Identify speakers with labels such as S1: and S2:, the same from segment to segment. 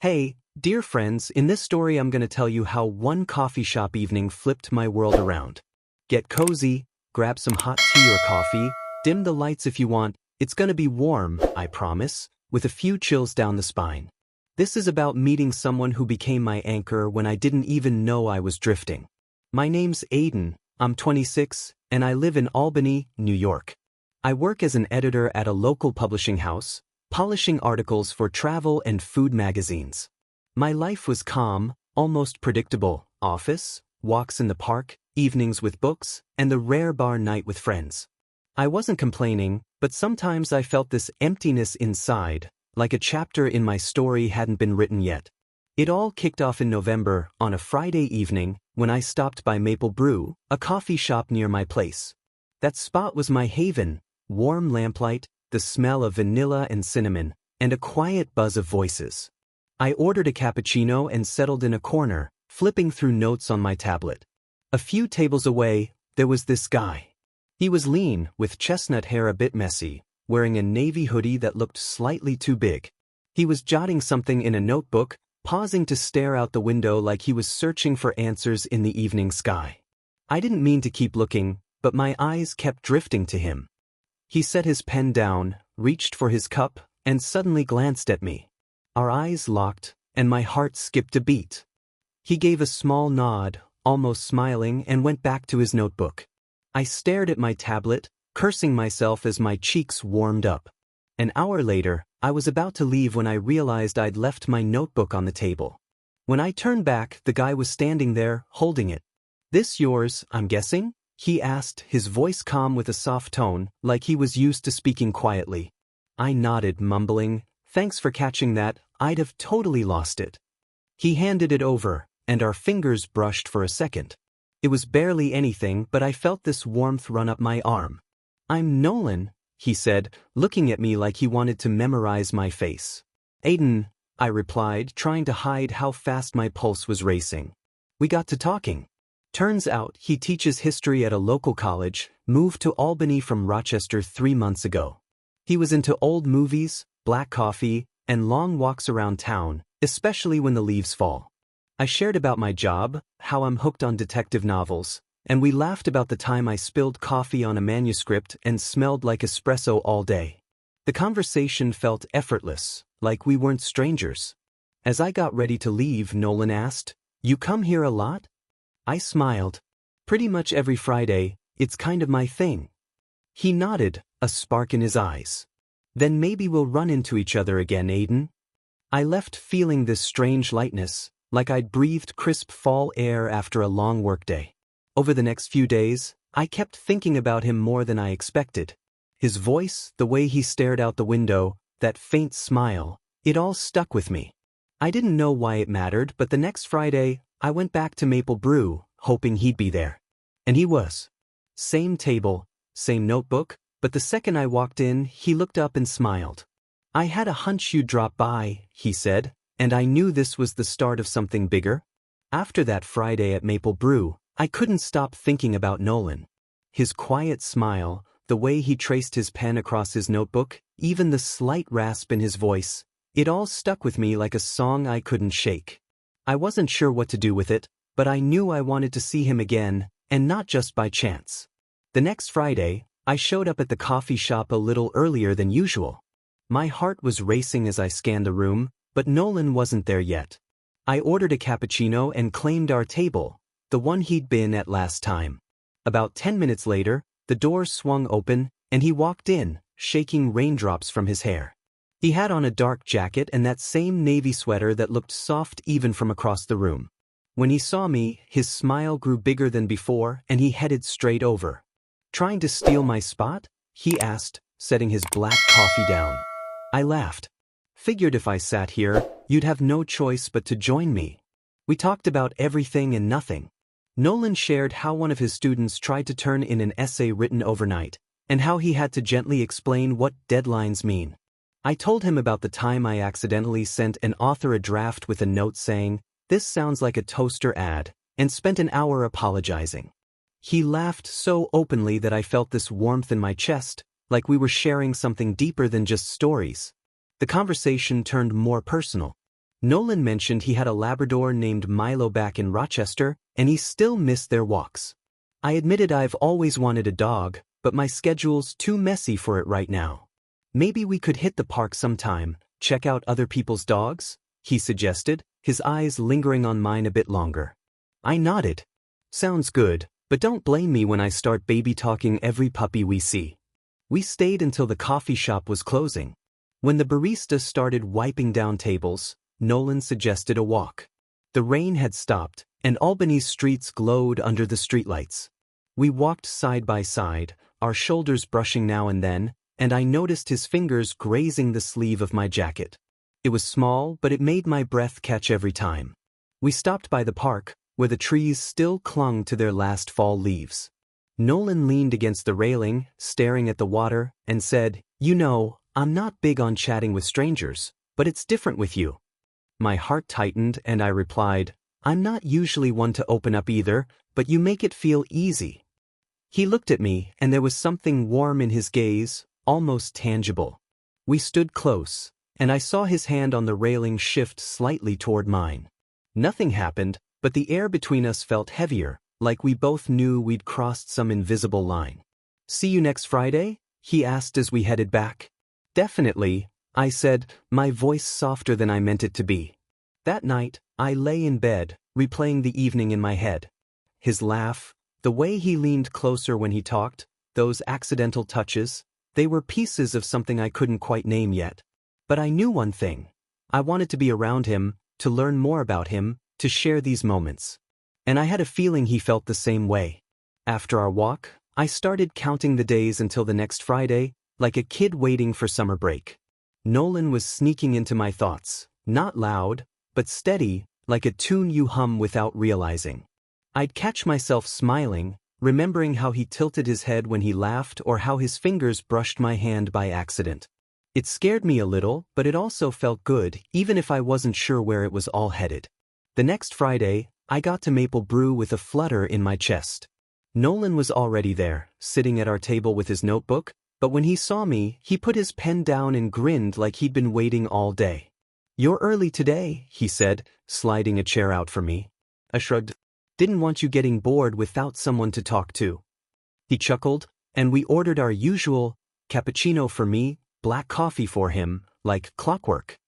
S1: Hey, dear friends, in this story I'm going to tell you how one coffee shop evening flipped my world around. Get cozy, grab some hot tea or coffee, dim the lights if you want, it's going to be warm, I promise, with a few chills down the spine. This is about meeting someone who became my anchor when I didn't even know I was drifting. My name's Aiden, I'm 26, and I live in Albany, New York. I work as an editor at a local publishing house, polishing articles for travel and food magazines. My life was calm, almost predictable: office, walks in the park, evenings with books, and the rare bar night with friends. I wasn't complaining, but sometimes I felt this emptiness inside, like a chapter in my story hadn't been written yet. It all kicked off in November, on a Friday evening, when I stopped by Maple Brew, a coffee shop near my place. That spot was my haven: warm lamplight, the smell of vanilla and cinnamon, and a quiet buzz of voices. I ordered a cappuccino and settled in a corner, flipping through notes on my tablet. A few tables away, there was this guy. He was lean, with chestnut hair a bit messy, wearing a navy hoodie that looked slightly too big. He was jotting something in a notebook, pausing to stare out the window like he was searching for answers in the evening sky. I didn't mean to keep looking, but my eyes kept drifting to him. He set his pen down, reached for his cup, and suddenly glanced at me. Our eyes locked, and my heart skipped a beat. He gave a small nod, almost smiling, and went back to his notebook. I stared at my tablet, cursing myself as my cheeks warmed up. An hour later, I was about to leave when I realized I'd left my notebook on the table. When I turned back, the guy was standing there, holding it. "This yours, I'm guessing?" he asked, his voice calm with a soft tone, like he was used to speaking quietly. I nodded, mumbling, "Thanks for catching that, I'd have totally lost it." He handed it over, and our fingers brushed for a second. It was barely anything, but I felt this warmth run up my arm. "I'm Nolan," he said, looking at me like he wanted to memorize my face. "Aiden," I replied, trying to hide how fast my pulse was racing. We got to talking. Turns out he teaches history at a local college, moved to Albany from Rochester 3 months ago. He was into old movies, black coffee, and long walks around town, especially when the leaves fall. I shared about my job, how I'm hooked on detective novels, and we laughed about the time I spilled coffee on a manuscript and smelled like espresso all day. The conversation felt effortless, like we weren't strangers. As I got ready to leave, Nolan asked, "You come here a lot?" I smiled. "Pretty much every Friday, it's kind of my thing." He nodded, a spark in his eyes. "Then maybe we'll run into each other again, Aiden." I left feeling this strange lightness, like I'd breathed crisp fall air after a long workday. Over the next few days, I kept thinking about him more than I expected. His voice, the way he stared out the window, that faint smile, it all stuck with me. I didn't know why it mattered, but the next Friday, I went back to Maple Brew, hoping he'd be there. And he was. Same table, same notebook, but the second I walked in, he looked up and smiled. "I had a hunch you'd drop by," he said, and I knew this was the start of something bigger. After that Friday at Maple Brew, I couldn't stop thinking about Nolan. His quiet smile, the way he traced his pen across his notebook, even the slight rasp in his voice, it all stuck with me like a song I couldn't shake. I wasn't sure what to do with it, but I knew I wanted to see him again, and not just by chance. The next Friday, I showed up at the coffee shop a little earlier than usual. My heart was racing as I scanned the room, but Nolan wasn't there yet. I ordered a cappuccino and claimed our table, the one he'd been at last time. About 10 minutes later, the door swung open, and he walked in, shaking raindrops from his hair. He had on a dark jacket and that same navy sweater that looked soft even from across the room. When he saw me, his smile grew bigger than before, and he headed straight over. "Trying to steal my spot?" he asked, setting his black coffee down. I laughed. "Figured if I sat here, you'd have no choice but to join me." We talked about everything and nothing. Nolan shared how one of his students tried to turn in an essay written overnight, and how he had to gently explain what deadlines mean. I told him about the time I accidentally sent an author a draft with a note saying, "This sounds like a toaster ad," and spent an hour apologizing. He laughed so openly that I felt this warmth in my chest, like we were sharing something deeper than just stories. The conversation turned more personal. Nolan mentioned he had a Labrador named Milo back in Rochester, and he still missed their walks. I admitted I've always wanted a dog, but my schedule's too messy for it right now. Maybe we could hit the park sometime, check out other people's dogs, he suggested, his eyes lingering on mine a bit longer. I nodded. Sounds good, but don't blame me when I start baby-talking every puppy we see. We stayed until the coffee shop was closing. When the barista started wiping down tables, Nolan suggested a walk. The rain had stopped, and Albany's streets glowed under the streetlights. We walked side by side, our shoulders brushing now and then, and I noticed his fingers grazing the sleeve of my jacket. It was small, but it made my breath catch every time. We stopped by the park, where the trees still clung to their last fall leaves. Nolan leaned against the railing, staring at the water, and said, "You know, I'm not big on chatting with strangers, but it's different with you." My heart tightened and I replied, "I'm not usually one to open up either, but you make it feel easy." He looked at me and there was something warm in his gaze, almost tangible. We stood close, and I saw his hand on the railing shift slightly toward mine. Nothing happened, but the air between us felt heavier, like we both knew we'd crossed some invisible line. "See you next Friday?" he asked as we headed back. "Definitely," I said, my voice softer than I meant it to be. That night, I lay in bed, replaying the evening in my head. His laugh, the way he leaned closer when he talked, those accidental touches, they were pieces of something I couldn't quite name yet. But I knew one thing. I wanted to be around him, to learn more about him, to share these moments. And I had a feeling he felt the same way. After our walk, I started counting the days until the next Friday, like a kid waiting for summer break. Nolan was sneaking into my thoughts, not loud, but steady, like a tune you hum without realizing. I'd catch myself smiling, remembering how he tilted his head when he laughed or how his fingers brushed my hand by accident. It scared me a little, but it also felt good, even if I wasn't sure where it was all headed. The next Friday, I got to Maple Brew with a flutter in my chest. Nolan was already there, sitting at our table with his notebook, but when he saw me, he put his pen down and grinned like he'd been waiting all day. "You're early today," he said, sliding a chair out for me. I shrugged. "Didn't want you getting bored without someone to talk to." He chuckled, and we ordered our usual cappuccino for me, black coffee for him, like clockwork.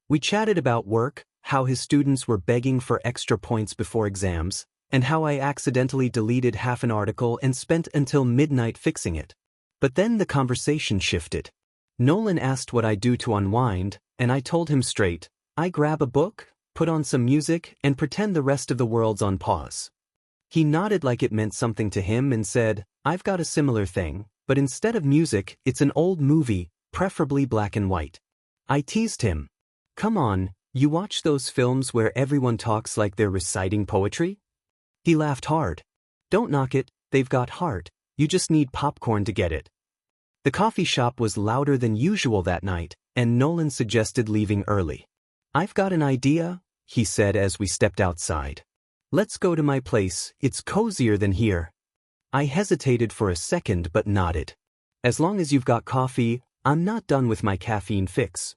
S1: We chatted about work, how his students were begging for extra points before exams, and how I accidentally deleted half an article and spent until midnight fixing it. But then the conversation shifted. Nolan asked what I do to unwind, and I told him straight, I grab a book, put on some music, and pretend the rest of the world's on pause. He nodded like it meant something to him and said, "I've got a similar thing, but instead of music, it's an old movie, preferably black and white." I teased him. "Come on, you watch those films where everyone talks like they're reciting poetry?" He laughed hard. "Don't knock it, they've got heart, you just need popcorn to get it." The coffee shop was louder than usual that night, and Nolan suggested leaving early. "I've got an idea," he said as we stepped outside. "Let's go to my place, it's cozier than here." I hesitated for a second but nodded. "As long as you've got coffee, I'm not done with my caffeine fix."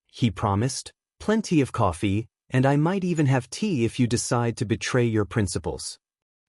S1: He promised, "Plenty of coffee, and I might even have tea if you decide to betray your principles."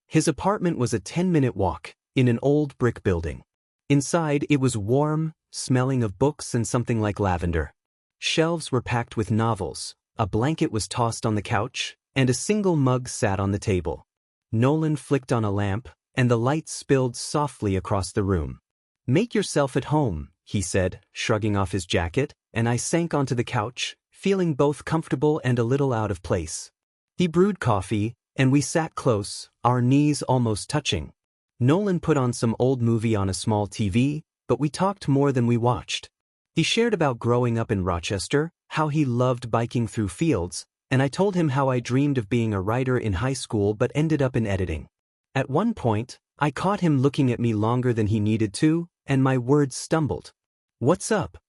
S1: His apartment was a 10-minute walk, in an old brick building. Inside, it was warm, smelling of books and something like lavender. Shelves were packed with novels, a blanket was tossed on the couch, and a single mug sat on the table. Nolan flicked on a lamp, and the light spilled softly across the room. "Make yourself at home," he said, shrugging off his jacket, and I sank onto the couch, feeling both comfortable and a little out of place. He brewed coffee, and we sat close, our knees almost touching. Nolan put on some old movie on a small TV, but we talked more than we watched. He shared about growing up in Rochester, how he loved biking through fields, and I told him how I dreamed of being a writer in high school but ended up in editing. At one point, I caught him looking at me longer than he needed to, and my words stumbled. "What's up?"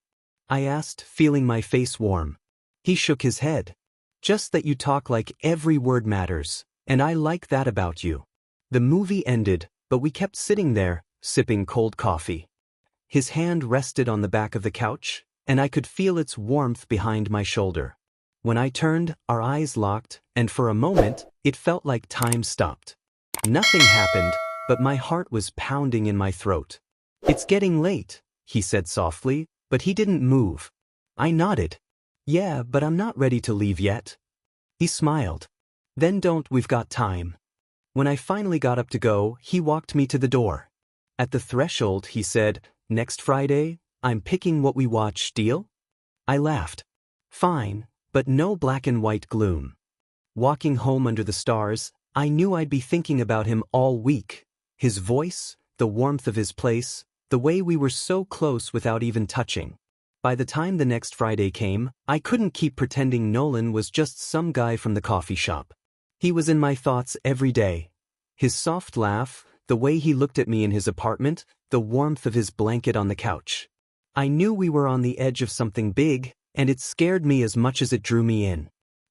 S1: I asked, feeling my face warm. He shook his head. "Just that you talk like every word matters, and I like that about you." The movie ended, but we kept sitting there, sipping cold coffee. His hand rested on the back of the couch, and I could feel its warmth behind my shoulder. When I turned, our eyes locked, and for a moment, it felt like time stopped. Nothing happened, but my heart was pounding in my throat. "It's getting late," he said softly, but he didn't move. I nodded. "Yeah, but I'm not ready to leave yet." He smiled. "Then don't, we've got time." When I finally got up to go, he walked me to the door. At the threshold, he said, "Next Friday, I'm picking what we watch, deal?" I laughed. Fine, but no black and white gloom. Walking home under the stars, I knew I'd be thinking about him all week. His voice, the warmth of his place, the way we were so close without even touching. By the time the next Friday came, I couldn't keep pretending Nolan was just some guy from the coffee shop. He was in my thoughts every day. His soft laugh, the way he looked at me in his apartment, the warmth of his blanket on the couch. I knew we were on the edge of something big, and it scared me as much as it drew me in.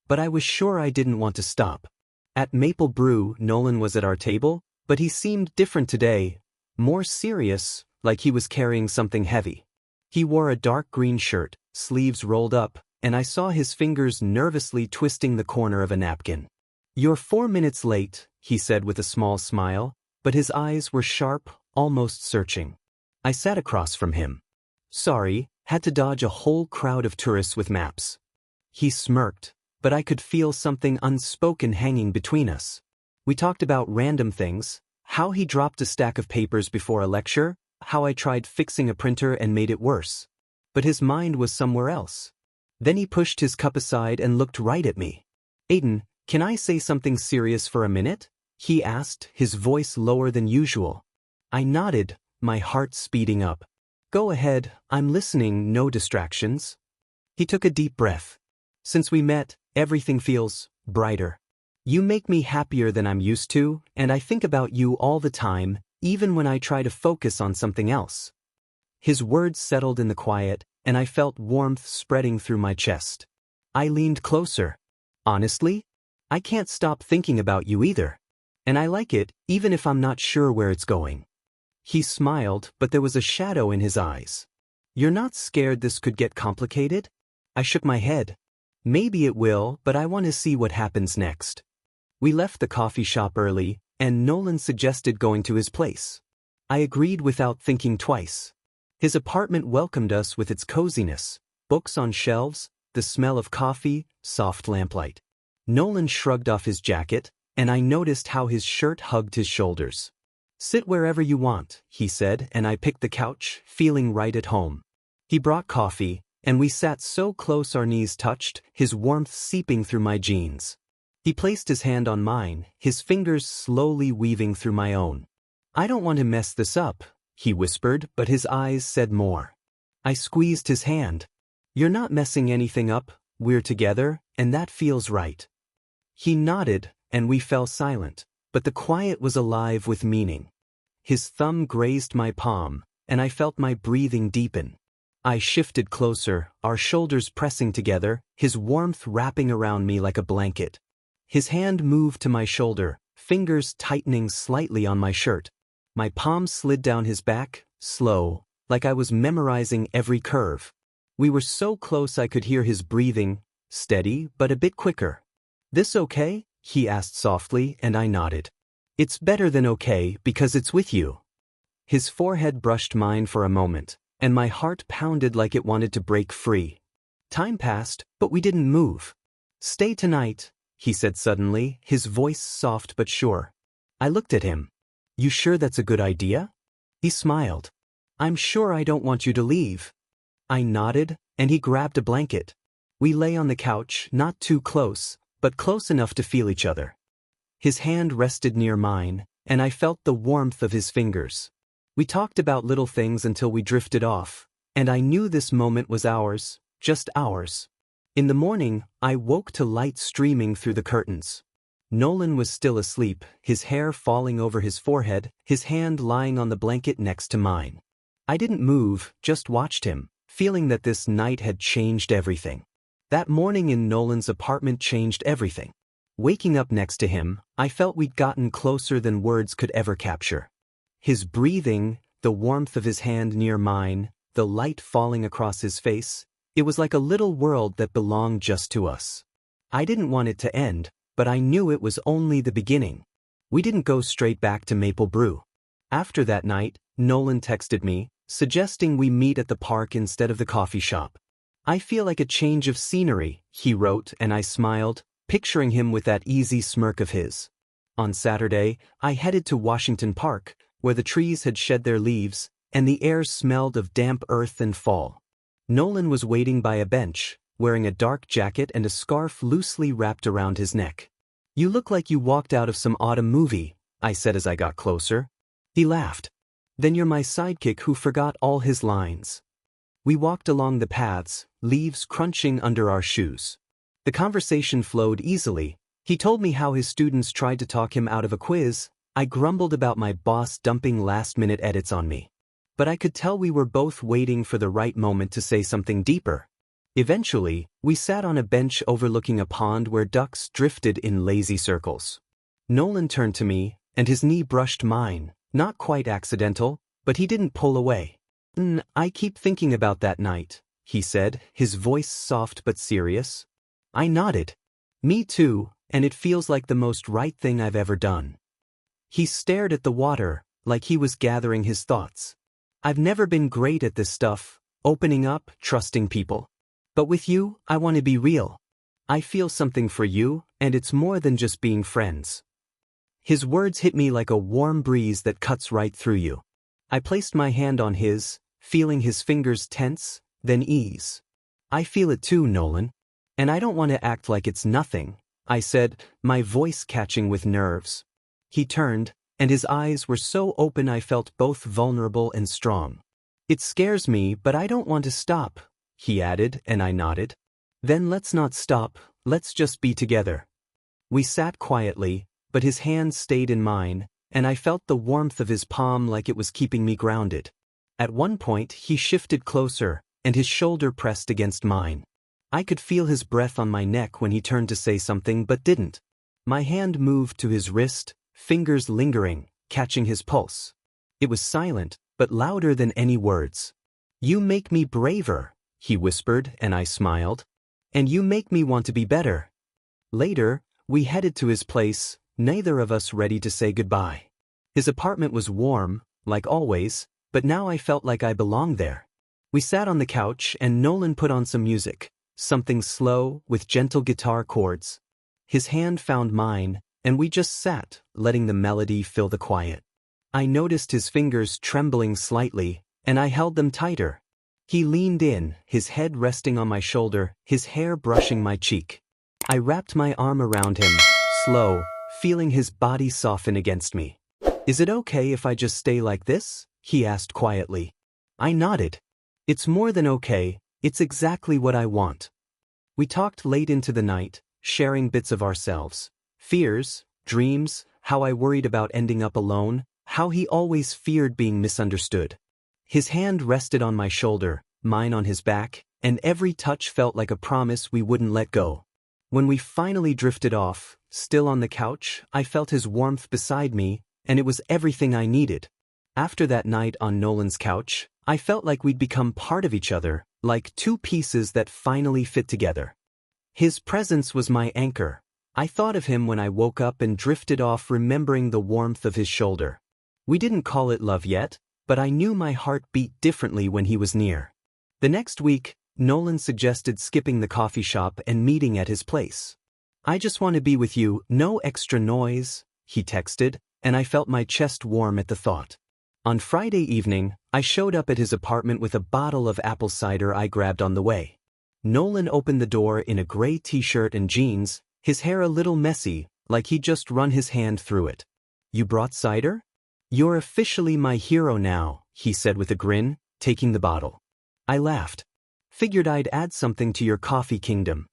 S1: But I was sure I didn't want to stop. At Maple Brew, Nolan was at our table, but he seemed different today, more serious, like he was carrying something heavy. He wore a dark green shirt, sleeves rolled up, and I saw his fingers nervously twisting the corner of a napkin. "You're 4 minutes late," he said with a small smile, but his eyes were sharp, almost searching. I sat across from him. "Sorry, had to dodge a whole crowd of tourists with maps." He smirked, but I could feel something unspoken hanging between us. We talked about random things, how he dropped a stack of papers before a lecture, how I tried fixing a printer and made it worse. But his mind was somewhere else. Then he pushed his cup aside and looked right at me. "Aiden, can I say something serious for a minute?" he asked, his voice lower than usual. I nodded, my heart speeding up. "Go ahead, I'm listening, no distractions." He took a deep breath. "Since we met, everything feels brighter. You make me happier than I'm used to, and I think about you all the time, even when I try to focus on something else." His words settled in the quiet, and I felt warmth spreading through my chest. I leaned closer. "Honestly, I can't stop thinking about you either. And I like it, even if I'm not sure where it's going." He smiled, but there was a shadow in his eyes. "You're not scared this could get complicated?" I shook my head. "Maybe it will, but I want to see what happens next." We left the coffee shop early, and Nolan suggested going to his place. I agreed without thinking twice. His apartment welcomed us with its coziness, books on shelves, the smell of coffee, soft lamplight. Nolan shrugged off his jacket, and I noticed how his shirt hugged his shoulders. "Sit wherever you want," he said, and I picked the couch, feeling right at home. He brought coffee, and we sat so close our knees touched, his warmth seeping through my jeans. He placed his hand on mine, his fingers slowly weaving through my own. "I don't want to mess this up," he whispered, but his eyes said more. I squeezed his hand. "You're not messing anything up, we're together, and that feels right." He nodded, and we fell silent, but the quiet was alive with meaning. His thumb grazed my palm, and I felt my breathing deepen. I shifted closer, our shoulders pressing together, his warmth wrapping around me like a blanket. His hand moved to my shoulder, fingers tightening slightly on my shirt. My palm slid down his back, slow, like I was memorizing every curve. We were so close I could hear his breathing, steady but a bit quicker. "This okay?" he asked softly, and I nodded. "It's better than okay because it's with you." His forehead brushed mine for a moment, and my heart pounded like it wanted to break free. Time passed, but we didn't move. "Stay tonight," he said suddenly, his voice soft but sure. I looked at him. "You sure that's a good idea?" He smiled. "I'm sure I don't want you to leave." I nodded, and he grabbed a blanket. We lay on the couch, not too close, but close enough to feel each other. His hand rested near mine, and I felt the warmth of his fingers. We talked about little things until we drifted off, and I knew this moment was ours, just ours. In the morning, I woke to light streaming through the curtains. Nolan was still asleep, his hair falling over his forehead, his hand lying on the blanket next to mine. I didn't move, just watched him, feeling that this night had changed everything. That morning in Nolan's apartment changed everything. Waking up next to him, I felt we'd gotten closer than words could ever capture. His breathing, the warmth of his hand near mine, the light falling across his face, It was like a little world that belonged just to us. I didn't want it to end, but I knew it was only the beginning. We didn't go straight back to Maple Brew. After that night, Nolan texted me, suggesting we meet at the park instead of the coffee shop. I feel like a change of scenery, he wrote, and I smiled, picturing him with that easy smirk of his. On Saturday, I headed to Washington Park, where the trees had shed their leaves, and the air smelled of damp earth and fall. Nolan was waiting by a bench, wearing a dark jacket and a scarf loosely wrapped around his neck. "You look like you walked out of some autumn movie," I said as I got closer. He laughed. "Then you're my sidekick who forgot all his lines." We walked along the paths, leaves crunching under our shoes. The conversation flowed easily. He told me how his students tried to talk him out of a quiz. I grumbled about my boss dumping last-minute edits on me. But I could tell we were both waiting for the right moment to say something deeper. Eventually, we sat on a bench overlooking a pond where ducks drifted in lazy circles. Nolan turned to me, and his knee brushed mine, not quite accidental, but he didn't pull away. "I keep thinking about that night," he said, his voice soft but serious. I nodded. "Me too, and it feels like the most right thing I've ever done." He stared at the water, like he was gathering his thoughts. "I've never been great at this stuff, opening up, trusting people. But with you, I want to be real. I feel something for you, and it's more than just being friends." His words hit me like a warm breeze that cuts right through you. I placed my hand on his, feeling his fingers tense, then ease. "I feel it too, Nolan. And I don't want to act like it's nothing," I said, my voice catching with nerves. He turned, and his eyes were so open I felt both vulnerable and strong. "It scares me, but I don't want to stop," he added, and I nodded. "Then let's not stop, let's just be together." We sat quietly, but his hand stayed in mine, and I felt the warmth of his palm like it was keeping me grounded. At one point, he shifted closer, and his shoulder pressed against mine. I could feel his breath on my neck when he turned to say something but didn't. My hand moved to his wrist, fingers lingering, catching his pulse. It was silent, but louder than any words. "You make me braver," he whispered, and I smiled. "And you make me want to be better." Later, we headed to his place, neither of us ready to say goodbye. His apartment was warm, like always, but now I felt like I belonged there. We sat on the couch and Nolan put on some music, something slow, with gentle guitar chords. His hand found mine, and we just sat, letting the melody fill the quiet. I noticed his fingers trembling slightly, and I held them tighter. He leaned in, his head resting on my shoulder, his hair brushing my cheek. I wrapped my arm around him, slow, feeling his body soften against me. "Is it okay if I just stay like this?" he asked quietly. I nodded. "It's more than okay, it's exactly what I want." We talked late into the night, sharing bits of ourselves. Fears, dreams, how I worried about ending up alone, how he always feared being misunderstood. His hand rested on my shoulder, mine on his back, and every touch felt like a promise we wouldn't let go. When we finally drifted off, still on the couch, I felt his warmth beside me, and it was everything I needed. After that night on Nolan's couch, I felt like we'd become part of each other, like two pieces that finally fit together. His presence was my anchor. I thought of him when I woke up and drifted off, remembering the warmth of his shoulder. We didn't call it love yet, but I knew my heart beat differently when he was near. The next week, Nolan suggested skipping the coffee shop and meeting at his place. "I just want to be with you, no extra noise," he texted, and I felt my chest warm at the thought. On Friday evening, I showed up at his apartment with a bottle of apple cider I grabbed on the way. Nolan opened the door in a gray t-shirt and jeans, his hair a little messy, like he'd just run his hand through it. "You brought cider? You're officially my hero now," he said with a grin, taking the bottle. I laughed. "Figured I'd add something to your coffee kingdom."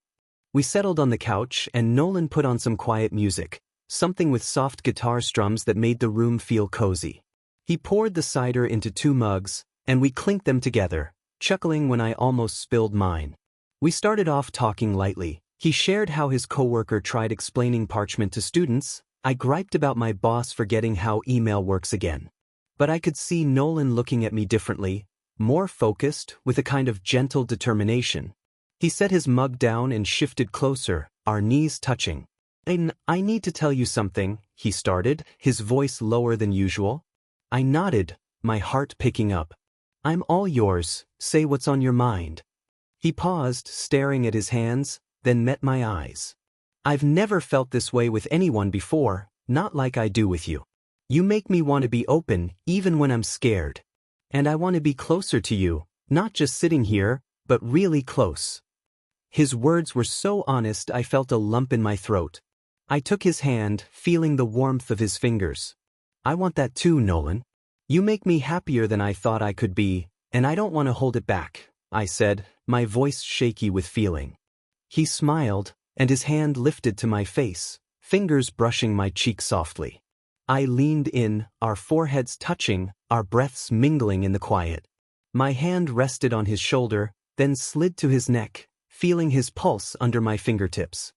S1: We settled on the couch and Nolan put on some quiet music, something with soft guitar strums that made the room feel cozy. He poured the cider into 2 mugs, and we clinked them together, chuckling when I almost spilled mine. We started off talking lightly. He shared how his coworker tried explaining parchment to students. I griped about my boss forgetting how email works again. But I could see Nolan looking at me differently, more focused, with a kind of gentle determination. He set his mug down and shifted closer, our knees touching. I need to tell you something, he started, his voice lower than usual. I nodded, my heart picking up. I'm all yours, say what's on your mind. He paused, staring at his hands, then met my eyes. I've never felt this way with anyone before, not like I do with you. You make me want to be open, even when I'm scared. And I want to be closer to you, not just sitting here, but really close. His words were so honest I felt a lump in my throat. I took his hand, feeling the warmth of his fingers. I want that too, Nolan. You make me happier than I thought I could be, and I don't want to hold it back, I said, my voice shaky with feeling. He smiled, and his hand lifted to my face, fingers brushing my cheek softly. I leaned in, our foreheads touching, our breaths mingling in the quiet. My hand rested on his shoulder, then slid to his neck, feeling his pulse under my fingertips.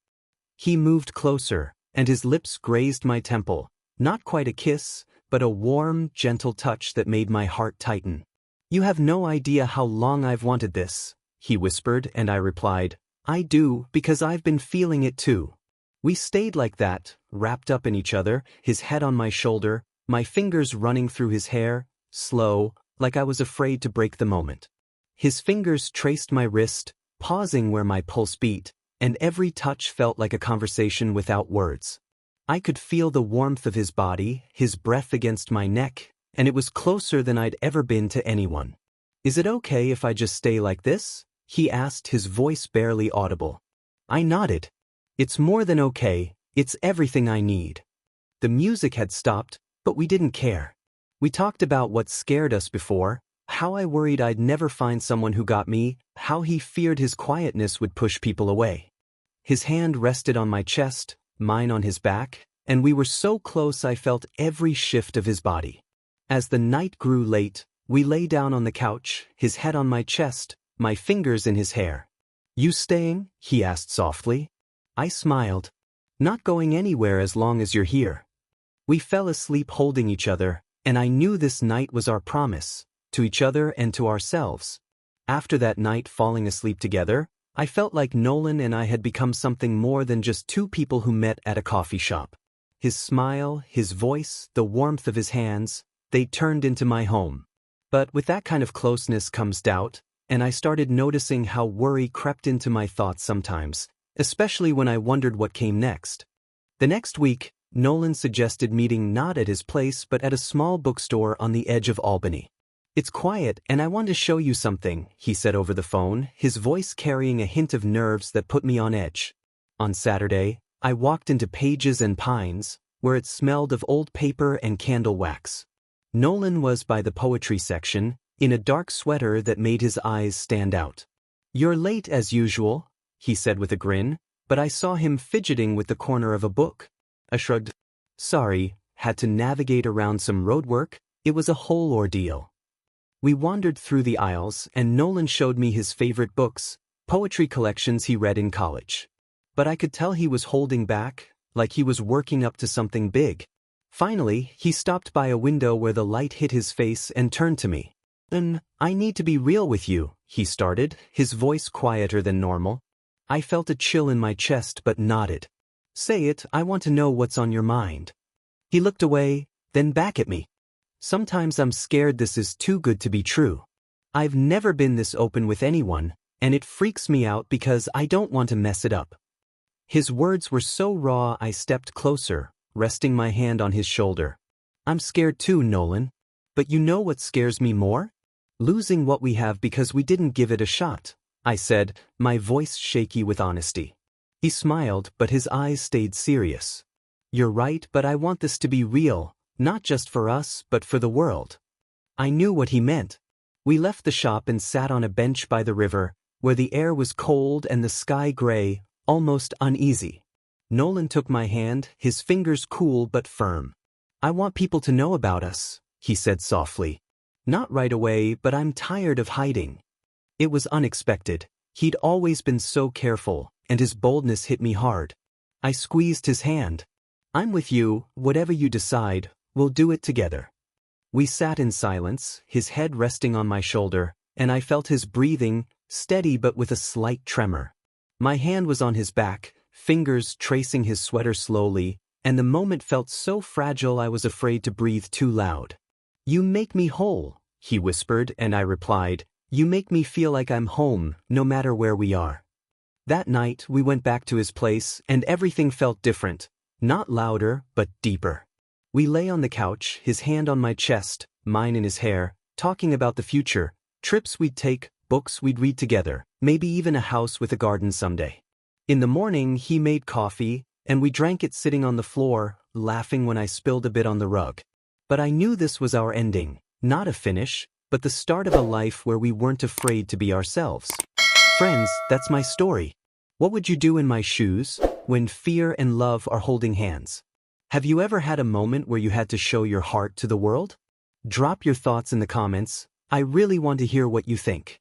S1: He moved closer, and his lips grazed my temple, not quite a kiss, but a warm, gentle touch that made my heart tighten. You have no idea how long I've wanted this, he whispered, and I replied, I do, because I've been feeling it too. We stayed like that, wrapped up in each other, his head on my shoulder, my fingers running through his hair, slow, like I was afraid to break the moment. His fingers traced my wrist, pausing where my pulse beat, and every touch felt like a conversation without words. I could feel the warmth of his body, his breath against my neck, and it was closer than I'd ever been to anyone. Is it okay if I just stay like this? He asked, his voice barely audible. I nodded. It's more than okay, it's everything I need. The music had stopped, but we didn't care. We talked about what scared us before, how I worried I'd never find someone who got me, how he feared his quietness would push people away. His hand rested on my chest, mine on his back, and we were so close I felt every shift of his body. As the night grew late, we lay down on the couch, his head on my chest, my fingers in his hair. You staying? He asked softly. I smiled. Not going anywhere as long as you're here. We fell asleep holding each other, and I knew this night was our promise, to each other and to ourselves. After that night falling asleep together, I felt like Nolan and I had become something more than just two people who met at a coffee shop. His smile, his voice, the warmth of his hands, they turned into my home. But with that kind of closeness comes doubt, and I started noticing how worry crept into my thoughts sometimes, especially when I wondered what came next. The next week, Nolan suggested meeting not at his place but at a small bookstore on the edge of Albany. It's quiet and I want to show you something, he said over the phone, his voice carrying a hint of nerves that put me on edge. On Saturday, I walked into Pages and Pines, where it smelled of old paper and candle wax. Nolan was by the poetry section, in a dark sweater that made his eyes stand out. You're late as usual, he said with a grin, but I saw him fidgeting with the corner of a book. I shrugged. Sorry, had to navigate around some roadwork, it was a whole ordeal. We wandered through the aisles and Nolan showed me his favorite books, poetry collections he read in college. But I could tell he was holding back, like he was working up to something big. Finally, he stopped by a window where the light hit his face and turned to me. I need to be real with you, he started, his voice quieter than normal. I felt a chill in my chest but nodded. Say it, I want to know what's on your mind. He looked away, then back at me. Sometimes I'm scared this is too good to be true. I've never been this open with anyone, and it freaks me out because I don't want to mess it up. His words were so raw I stepped closer, resting my hand on his shoulder. I'm scared too, Nolan. But you know what scares me more? Losing what we have because we didn't give it a shot, I said, my voice shaky with honesty. He smiled, but his eyes stayed serious. You're right, but I want this to be real, not just for us, but for the world. I knew what he meant. We left the shop and sat on a bench by the river, where the air was cold and the sky gray, almost uneasy. Nolan took my hand, his fingers cool but firm. I want people to know about us, he said softly. Not right away, but I'm tired of hiding. It was unexpected. He'd always been so careful, and his boldness hit me hard. I squeezed his hand. I'm with you, whatever you decide, we'll do it together. We sat in silence, his head resting on my shoulder, and I felt his breathing, steady but with a slight tremor. My hand was on his back, fingers tracing his sweater slowly, and the moment felt so fragile I was afraid to breathe too loud. "You make me whole," he whispered, and I replied, "You make me feel like I'm home, no matter where we are." That night, we went back to his place, and everything felt different. Not louder, but deeper. We lay on the couch, his hand on my chest, mine in his hair, talking about the future, trips we'd take, books we'd read together, maybe even a house with a garden someday. In the morning, he made coffee, and we drank it sitting on the floor, laughing when I spilled a bit on the rug. But I knew this was our ending, not a finish, but the start of a life where we weren't afraid to be ourselves. Friends, that's my story. What would you do in my shoes, when fear and love are holding hands? Have you ever had a moment where you had to show your heart to the world? Drop your thoughts in the comments. I really want to hear what you think.